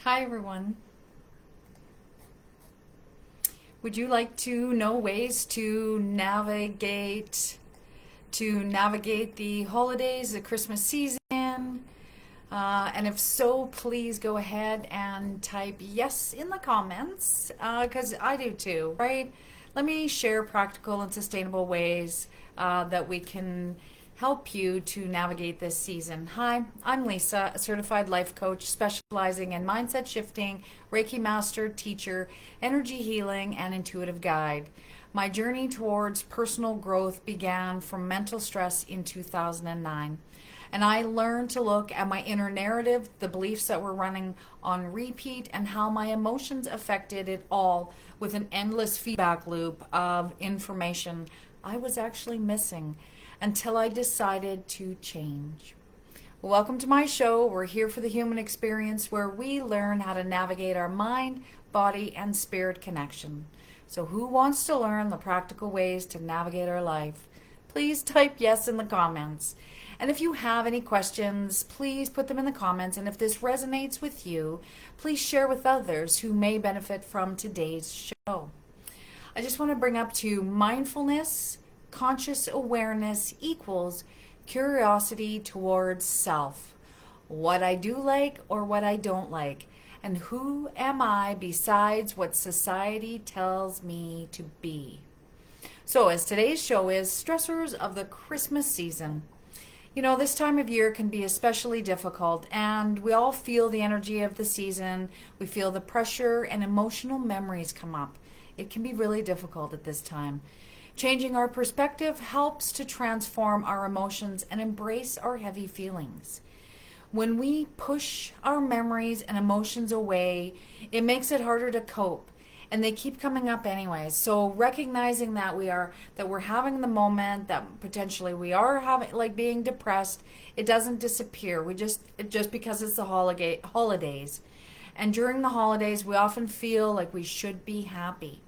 Hi everyone. Would you like to know ways to navigate the holidays, the Christmas season? And if so, please go ahead and type yes in the comments, because I do too, right? Let me share practical and sustainable ways that we can help you to navigate this season. Hi, I'm Lisa, a certified life coach specializing in mindset shifting, Reiki master, teacher, energy healing, and intuitive guide. My journey towards personal growth began from mental stress in 2009. And I learned to look at my inner narrative, the beliefs that were running on repeat, and how my emotions affected it all with an endless feedback loop of information I was actually missing until I decided to change. Welcome to my show. We're here for the human experience where we learn how to navigate our mind, body, and spirit connection. So, who wants to learn the practical ways to navigate our life? Please type yes in the comments. And if you have any questions, please put them in the comments. And if this resonates with you, please share with others who may benefit from today's show. I just want to bring up to you mindfulness, conscious awareness equals curiosity towards self. What I do like or what I don't like. And who am I besides what society tells me to be? So, as today's show is stressors of the Christmas season. You know, this time of year can be especially difficult, and we all feel the energy of the season. We feel the pressure, and emotional memories come up. It can be really difficult at this time. Changing our perspective helps to transform our emotions and embrace our heavy feelings. When we push our memories and emotions away, it makes it harder to cope, and they keep coming up anyways. So recognizing that we're having the moment, that potentially we are having, like, being depressed, it doesn't disappear. Just because it's the holidays. And during the holidays, we often feel like we should be happy.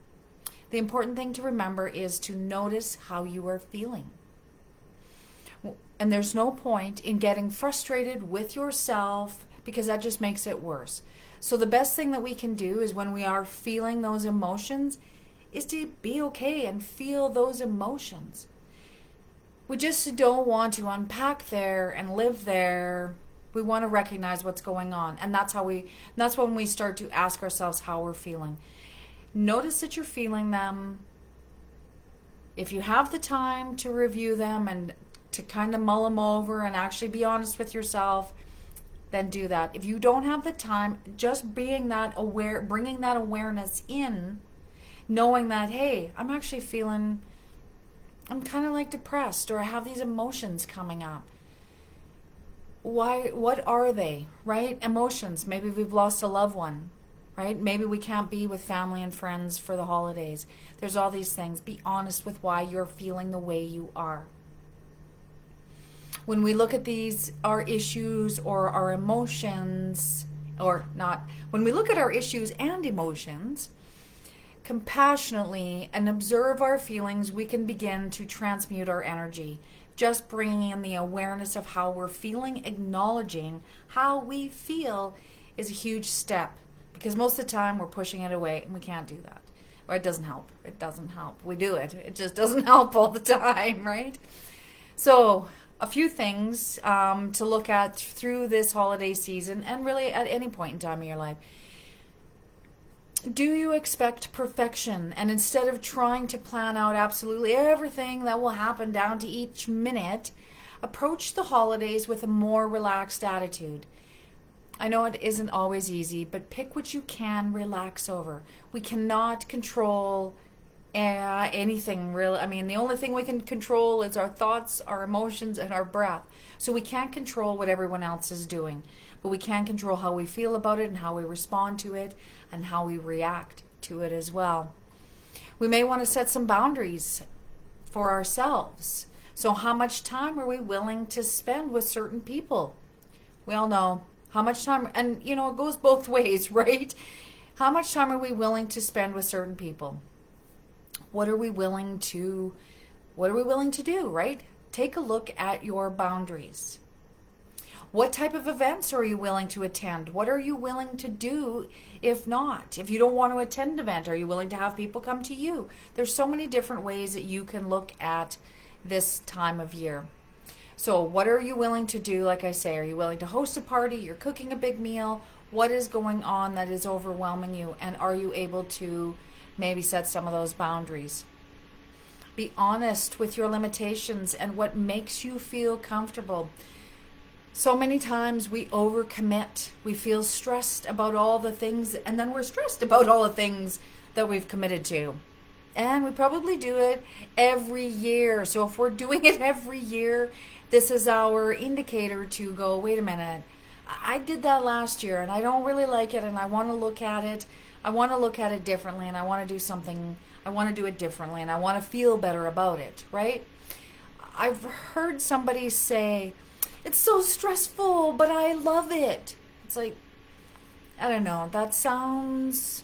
The important thing to remember is to notice how you are feeling. And there's no point in getting frustrated with yourself because that just makes it worse. So the best thing that we can do is when we are feeling those emotions is to be okay and feel those emotions. We just don't want to unpack there and live there. We want to recognize what's going on. And that's when we start to ask ourselves how we're feeling. Notice that you're feeling them. If you have the time to review them and to kind of mull them over and actually be honest with yourself, then do that. If you don't have the time, just bringing that awareness in, knowing that, hey, I'm kind of like depressed, or I have these emotions coming up. What are they, right? Emotions. Maybe we've lost a loved one, right? Maybe we can't be with family and friends for the holidays. There's all these things. Be honest with why you're feeling the way you are. When we look at our issues or our emotions, or not, when we look at our issues and emotions compassionately and observe our feelings, we can begin to transmute our energy. Just bringing in the awareness of how we're feeling, acknowledging how we feel is a huge step, because most of the time we're pushing it away and we can't do that. Or it doesn't help. It doesn't help. We do it. It just doesn't help all the time, right? So, a few things to look at through this holiday season and really at any point in time in your life. Do you expect perfection? And instead of trying to plan out absolutely everything that will happen down to each minute, approach the holidays with a more relaxed attitude. I know it isn't always easy, but pick what you can relax over. We cannot control anything really. I mean, the only thing we can control is our thoughts, our emotions, and our breath. So we can't control what everyone else is doing, but we can control how we feel about it and how we respond to it and how we react to it as well. We may want to set some boundaries for ourselves. So how much time are we willing to spend with certain people? We all know how much time, and it goes both ways, right? How much time are we willing to spend with certain people? What are we willing to do, right? Take a look at your boundaries. What type of events are you willing to attend? What are you willing to do if not? If you don't want to attend an event, are you willing to have people come to you? There's so many different ways that you can look at this time of year. So, what are you willing to do? Like I say, are you willing to host a party? You're cooking a big meal. What is going on that is overwhelming you? And are you able to maybe set some of those boundaries? Be honest with your limitations and what makes you feel comfortable. So many times we overcommit. We feel stressed about all the things, and then we're stressed about all the things that we've committed to. And we probably do it every year. So if we're doing it every year, this is our indicator to go, wait a minute, I did that last year and I don't really like it, and I want to look at it. I want to look at it differently, and I want to do something, I want to do it differently, and I want to feel better about it, right? I've heard somebody say, it's so stressful, but I love it. It's like, I don't know, that sounds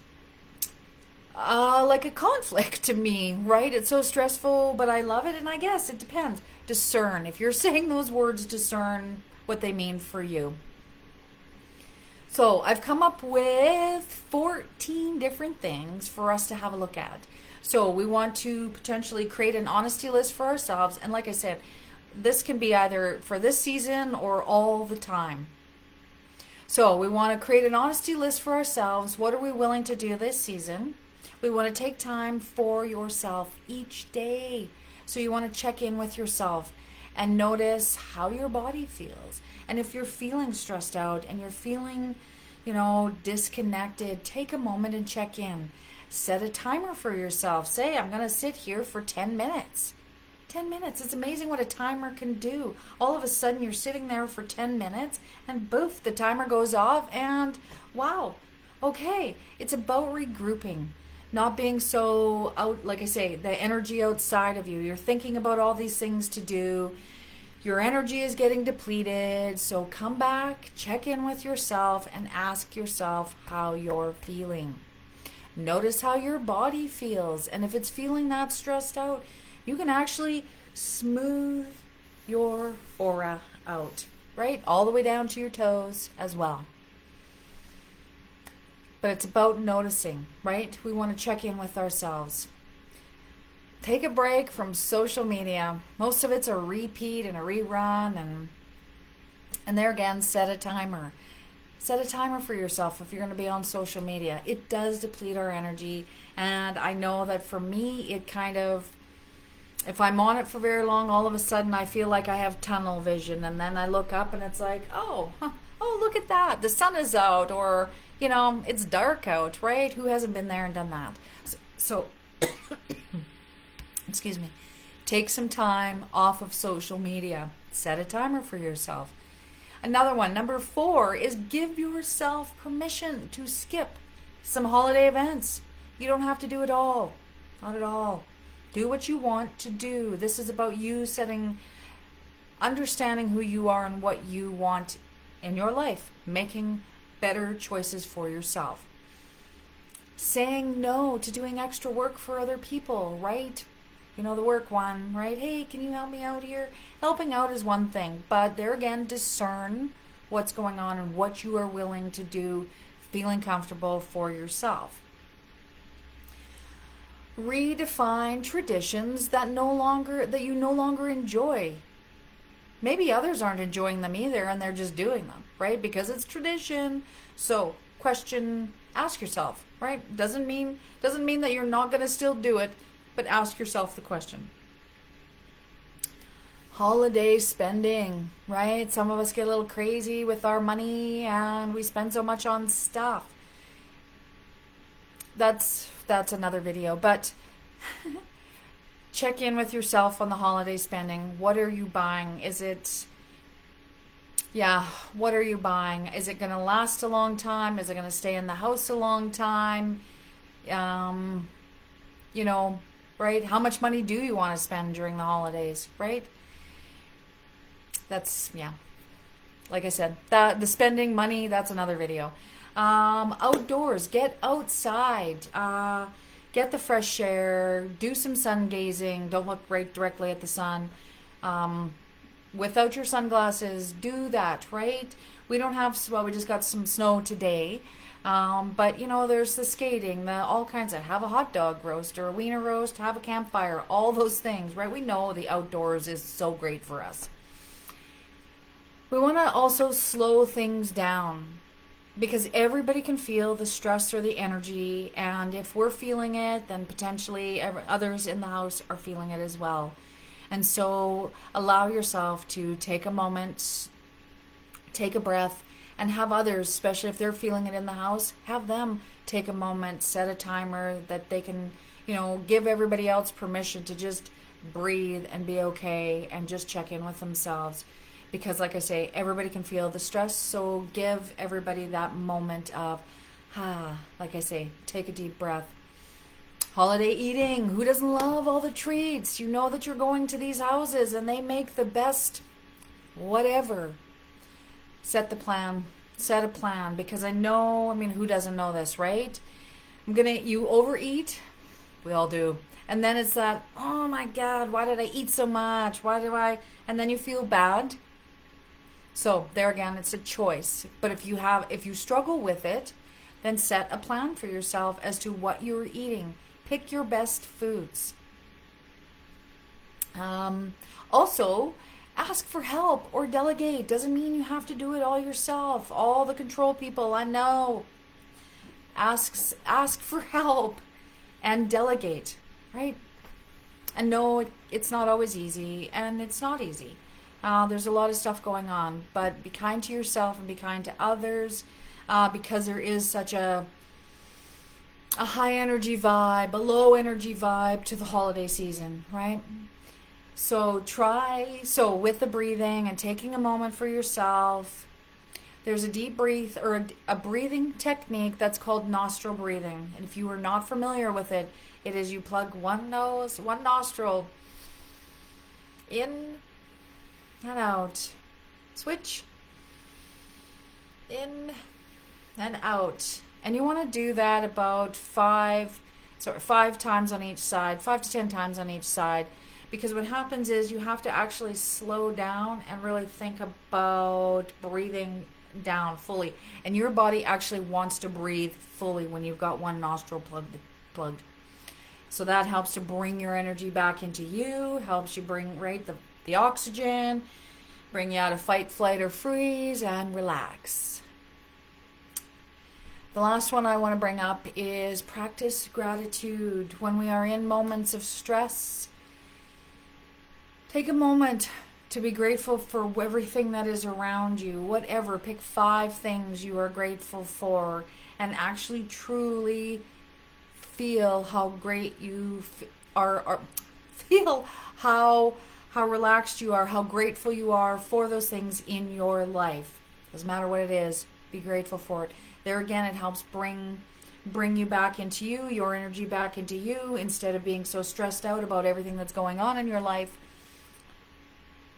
like a conflict to me, right? It's so stressful, but I love it. And I guess it depends. Discern. If you're saying those words, discern what they mean for you. So I've come up with 14 different things for us to have a look at. So we want to potentially create an honesty list for ourselves. And like I said, this can be either for this season or all the time. So we want to create an honesty list for ourselves. What are we willing to do this season? We want to take time for yourself each day. So you want to check in with yourself and notice how your body feels. And if you're feeling stressed out and you're feeling, disconnected, take a moment and check in. Set a timer for yourself. Say, I'm going to sit here for 10 minutes. 10 minutes. It's amazing what a timer can do. All of a sudden you're sitting there for 10 minutes and boof, the timer goes off and wow. Okay. It's about regrouping. Not being so out, like I say, the energy outside of you. You're thinking about all these things to do. Your energy is getting depleted. So come back, check in with yourself, and ask yourself how you're feeling. Notice how your body feels. And if it's feeling that stressed out, you can actually smooth your aura out, right? All the way down to your toes as well. But it's about noticing, right? We want to check in with ourselves. Take a break from social media. Most of it's a repeat and a rerun, and there again, set a timer. Set a timer for yourself if you're going to be on social media. It does deplete our energy, and I know that for me, it kind of, if I'm on it for very long, all of a sudden I feel like I have tunnel vision, and then I look up and it's like, oh, look at that. The sun is out, or it's dark out, right? Who hasn't been there and done that? So excuse me. Take some time off of social media. Set a timer for yourself. Another one, number 4, is give yourself permission to skip some holiday events. You don't have to do it all. Not at all. Do what you want to do. This is about you understanding who you are and what you want in your life. Making better choices for yourself. Saying no to doing extra work for other people, right? The work one, right? Hey, can you help me out here? Helping out is one thing, but there again, discern what's going on and what you are willing to do, feeling comfortable for yourself. Redefine traditions that you no longer enjoy. Maybe others aren't enjoying them either, and they're just doing them, right? Because it's tradition. So ask yourself, right? Doesn't mean that you're not going to still do it, but ask yourself the question. Holiday spending, right? Some of us get a little crazy with our money and we spend so much on stuff. That's another video, but check in with yourself on the holiday spending. What are you buying? What are you buying? Is it going to last a long time? Is it going to stay in the house a long time? Right? How much money do you want to spend during the holidays, right? That's, like I said, the spending money, that's another video. Outdoors, get outside, get the fresh air, do some sun gazing, don't look right directly at the sun. without your sunglasses, do that, right? We don't have, well, we just got some snow today. But there's the skating, the all kinds of, have a hot dog roast or a wiener roast, have a campfire, all those things, right? We know the outdoors is so great for us. We want to also slow things down because everybody can feel the stress or the energy, and if we're feeling it, then potentially others in the house are feeling it as well. And so allow yourself to take a moment, take a breath, and have others, especially if they're feeling it in the house, have them take a moment, set a timer that they can, give everybody else permission to just breathe and be okay and just check in with themselves. Because, like I say, everybody can feel the stress, so give everybody that moment of, like I say, take a deep breath. Holiday eating. Who doesn't love all the treats? You know that you're going to these houses and they make the best whatever. Set the plan. Set a plan, because I know, who doesn't know this, right? You overeat. We all do. And then it's that, oh my God, why did I eat so much? And then you feel bad. So there again, it's a choice. But if you struggle with it, then set a plan for yourself as to what you're eating. Pick your best foods. Also, ask for help or delegate. Doesn't mean you have to do it all yourself. All the control people, I know. Ask for help and delegate, right? And no, it's not always easy, and it's not easy. There's a lot of stuff going on, but be kind to yourself and be kind to others, because there is such a high energy vibe, a low energy vibe to the holiday season, right? So with the breathing and taking a moment for yourself, there's a deep breathe or a breathing technique that's called nostril breathing. And if you are not familiar with it, it is you plug one nostril in and out. Switch in and out. And you want to do that about 5 times on each side, 5 to 10 times on each side. Because what happens is you have to actually slow down and really think about breathing down fully. And your body actually wants to breathe fully when you've got one nostril plugged. So that helps to bring your energy back into you, helps you bring the oxygen, bring you out of fight, flight, or freeze, and relax. The last one I want to bring up is practice gratitude. When we are in moments of stress, take a moment to be grateful for everything that is around you. Whatever, pick 5 things you are grateful for and actually truly feel how great you are. Feel how relaxed you are, how grateful you are for those things in your life. Doesn't matter what it is, be grateful for it. There again, it helps bring you back into you, your energy back into you, instead of being so stressed out about everything that's going on in your life.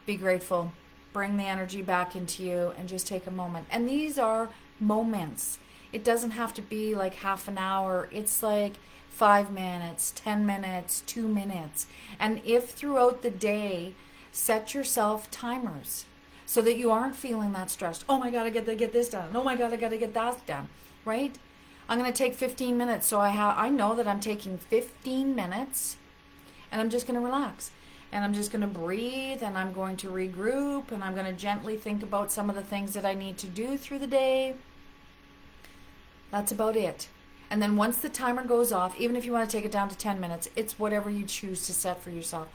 Be grateful. Bring the energy back into you and just take a moment. And these are moments. It doesn't have to be like half an hour. It's like 5 minutes, 10 minutes, 2 minutes. And if throughout the day, set yourself timers so that you aren't feeling that stressed. Oh my God, I got to get this done. Oh my God, I got to get that done, right? I'm going to take 15 minutes. So I know that I'm taking 15 minutes and I'm just going to relax. And I'm just going to breathe, and I'm going to regroup, and I'm going to gently think about some of the things that I need to do through the day. That's about it. And then once the timer goes off, even if you want to take it down to 10 minutes, it's whatever you choose to set for yourself.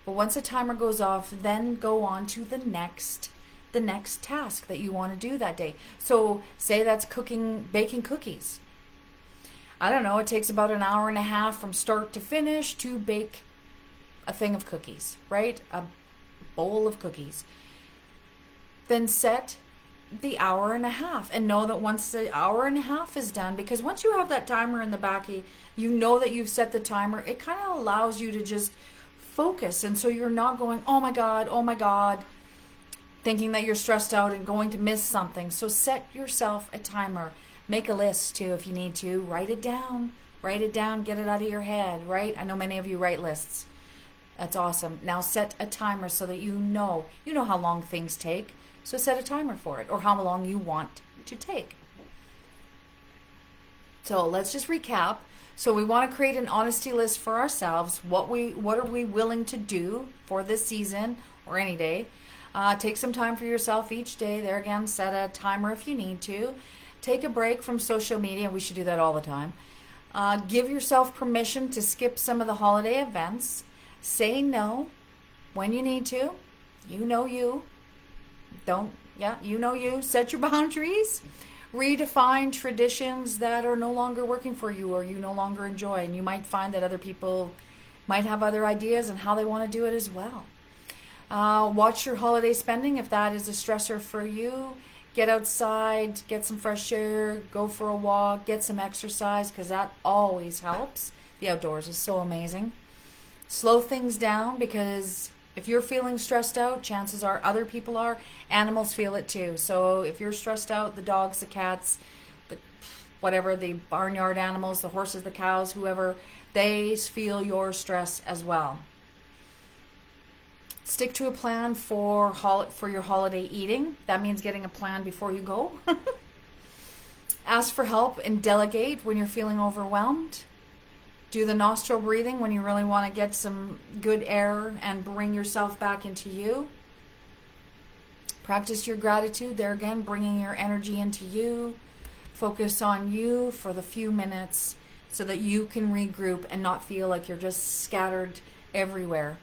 But once the timer goes off, then go on to the next task that you want to do that day. So say that's baking cookies. I don't know, it takes about an hour and a half from start to finish to bake a thing of cookies, right? A bowl of cookies. Then set the hour and a half and know that once the hour and a half is done, because once you have that timer in the back, you know that you've set the timer, it kind of allows you to just focus. And so you're not going, oh my God, thinking that you're stressed out and going to miss something. So set yourself a timer. Make a list too if you need to. Write it down, get it out of your head, right? I know many of you write lists. That's awesome. Now set a timer so that you know how long things take. So set a timer for it or how long you want to take. So let's just recap. So we want to create an honesty list for ourselves. What are we willing to do for this season or any day? Take some time for yourself each day. There again, set a timer if you need to. Take a break from social media. We should do that all the time. Give yourself permission to skip some of the holiday events. Say no when you need to. You know you. Don't, yeah, you know you. Set your boundaries. Redefine traditions that are no longer working for you or you no longer enjoy. And you might find that other people might have other ideas and how they want to do it as well. Watch your holiday spending if that is a stressor for you. Get outside, get some fresh air, go for a walk, get some exercise because that always helps. The outdoors is so amazing. Slow things down because if you're feeling stressed out, chances are other people are. Animals feel it too. So if you're stressed out, the dogs, the cats, the whatever, the barnyard animals, the horses, the cows, whoever, they feel your stress as well. Stick to a plan for your holiday eating. That means getting a plan before you go. Ask for help and delegate when you're feeling overwhelmed. Do the nostril breathing when you really want to get some good air and bring yourself back into you. Practice your gratitude. There again, bringing your energy into you. Focus on you for the few minutes so that you can regroup and not feel like you're just scattered everywhere.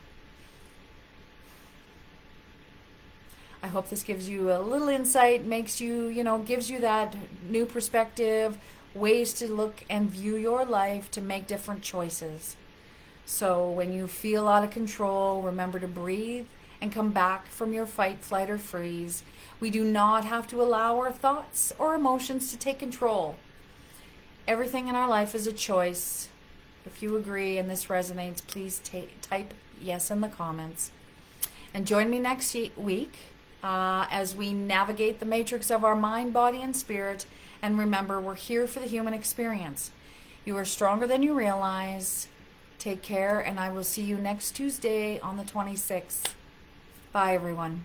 I hope this gives you a little insight, makes you, gives you that new perspective, ways to look and view your life to make different choices. So when you feel out of control, remember to breathe and come back from your fight, flight, or freeze. We do not have to allow our thoughts or emotions to take control. Everything in our life is a choice. If you agree and this resonates, please type yes in the comments. And join me next week as we navigate the matrix of our mind, body, and spirit. And remember, we're here for the human experience. You are stronger than you realize. Take care, and I will see you next Tuesday on the 26th. Bye, everyone.